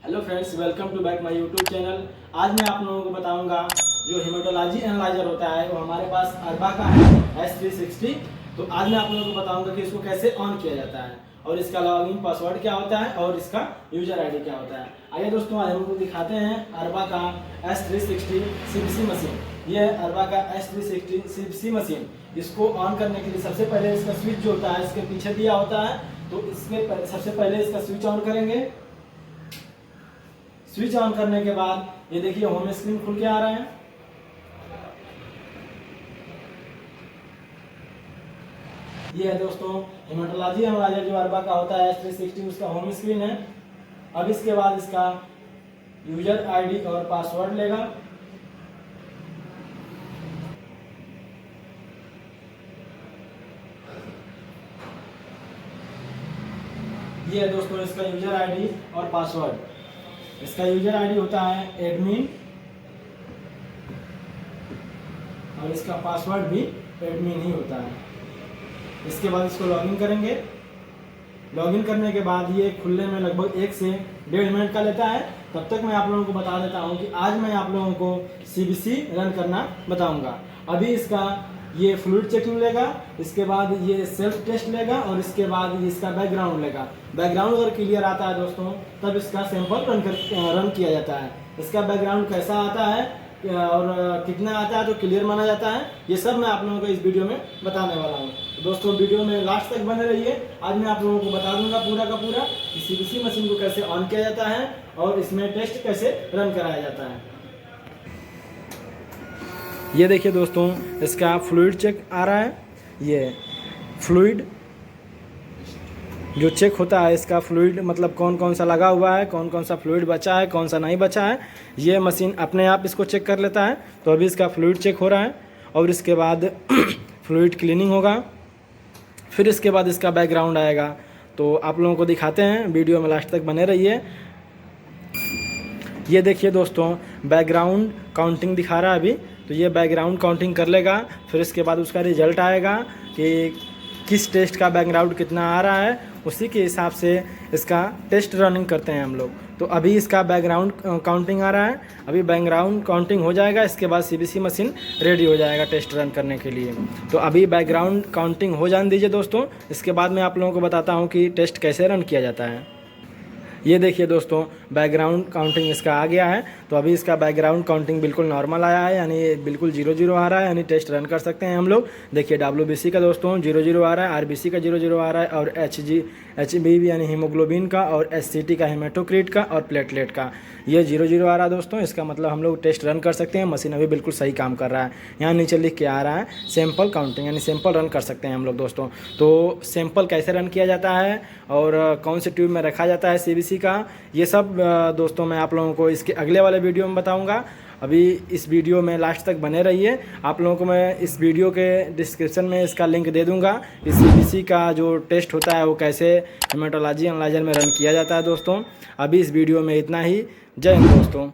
Hello friends, welcome to back my YouTube channel. आज मैं आप लोगों को बताऊंगा जो हेमेटोलॉजी एनालाइजर होता है वो हमारे पास अरबा का है S360। तो आज मैं आप लोगों को बताऊंगा कि इसको कैसे ऑन किया जाता है और इसका लॉगिन पासवर्ड क्या होता है और इसका यूजर आईडी क्या होता है। आइए दोस्तों, आज हम लोग दिखाते हैं अरबा का S360 CBC मशीन। ये है अरबा का S360 CBC मशीन। इसको ऑन करने के लिए सबसे पहले इसका स्विच जो होता है इसके पीछे दिया होता है, तो इसके सबसे पहले इसका स्विच ऑन करेंगे। स्विच ऑन करने के बाद ये देखिए होम स्क्रीन खुल के आ रहा है। ये है दोस्तों हेमेटोलॉजी एनालाइजर जो अरबा का होता है S360, उसका होम स्क्रीन है। अब इसके बाद इसका यूजर आईडी और पासवर्ड लेगा। ये है दोस्तों इसका यूजर आईडी और पासवर्ड। इसका यूजर आईडी होता है एडमिन और इसका पासवर्ड भी एडमिन ही होता है। इसके बाद इसको लॉगिन करेंगे। लॉगिन करने के बाद ये खुलने में लगभग 1 से 1.5 मिनट का लेता है। तब तक मैं आप लोगों को बता देता हूँ कि आज मैं आप लोगों को CBC रन करना बताऊंगा। अभी इसका ये फ्लूइड चेकिंग लेगा, इसके बाद ये सेल्फ टेस्ट लेगा और इसके बाद इसका बैकग्राउंड लेगा। बैकग्राउंड अगर क्लियर आता है दोस्तों तब इसका सैंपल रन किया जाता है। इसका बैकग्राउंड कैसा आता है और कितना आता है तो क्लियर माना जाता है, ये सब मैं आप लोगों को इस वीडियो में बताने वाला हूँ। दोस्तों वीडियो में लास्ट तक बने रहिए। आज मैं आप लोगों को बता दूंगा पूरा का पूरा कि CBC मशीन को कैसे ऑन किया जाता है और इसमें टेस्ट कैसे रन कराया जाता है। ये देखिए दोस्तों इसका फ्लूइड चेक आ रहा है। ये फ्लूइड जो चेक होता है, इसका फ्लूइड मतलब कौन कौन सा लगा हुआ है, कौन कौन सा फ्लूइड बचा है, कौन सा नहीं बचा है, ये मशीन अपने आप इसको चेक कर लेता है। तो अभी इसका फ्लूइड चेक हो रहा है और इसके बाद फ्लूइड क्लीनिंग होगा। फिर इसके बाद इसका बैकग्राउंड आएगा। तो आप लोगों को दिखाते हैं, वीडियो में लास्ट तक बने रहिए। ये देखिए दोस्तों बैकग्राउंड काउंटिंग दिखा रहा है अभी। तो ये बैकग्राउंड काउंटिंग कर लेगा। फिर इसके बाद उसका रिजल्ट आएगा कि किस टेस्ट का बैकग्राउंड कितना आ रहा है, उसी के हिसाब से इसका टेस्ट रनिंग करते हैं हम लोग। तो अभी इसका बैकग्राउंड काउंटिंग आ रहा है। अभी बैकग्राउंड काउंटिंग हो जाएगा, इसके बाद CBC मशीन रेडी हो जाएगा टेस्ट रन करने के लिए। तो अभी बैकग्राउंड काउंटिंग हो जाने दीजिए दोस्तों। इसके बाद मैं आप लोगों को बताता हूँ कि टेस्ट कैसे रन किया जाता है। ये देखिए दोस्तों बैकग्राउंड काउंटिंग इसका आ गया है। तो अभी इसका बैकग्राउंड काउंटिंग बिल्कुल नॉर्मल आया है, यानी बिल्कुल 0-0 आ रहा है, यानी टेस्ट रन कर सकते हैं हम लोग। देखिए WBC का दोस्तों 0-0 आ रहा है, RBC का 0-0 आ रहा है और HB यानी हीमोग्लोबिन का और SCT का हेमेटोक्रिट का और प्लेटलेट का ये 0-0 आ रहा है दोस्तों। इसका मतलब हम लोग टेस्ट रन कर सकते हैं। मशीन अभी बिल्कुल सही काम कर रहा है। यहाँ नीचे लिख के आ रहा है सैंपल काउंटिंग, यानी सैंपल रन कर सकते हैं हम लोग दोस्तों। तो सैंपल कैसे रन किया जाता है और कौन से ट्यूब में रखा जाता है CBC का, ये सब दोस्तों मैं आप लोगों को इसके अगले वाले वीडियो में बताऊंगा। अभी इस वीडियो में लास्ट तक बने रहिए। आप लोगों को मैं इस वीडियो के डिस्क्रिप्शन में इसका लिंक दे दूंगा। इस CBC का जो टेस्ट होता है वो कैसे हेमेटोलॉजी एनालाइजर में रन किया जाता है दोस्तों। अभी इस वीडियो में इतना ही। जय हिंद दोस्तों।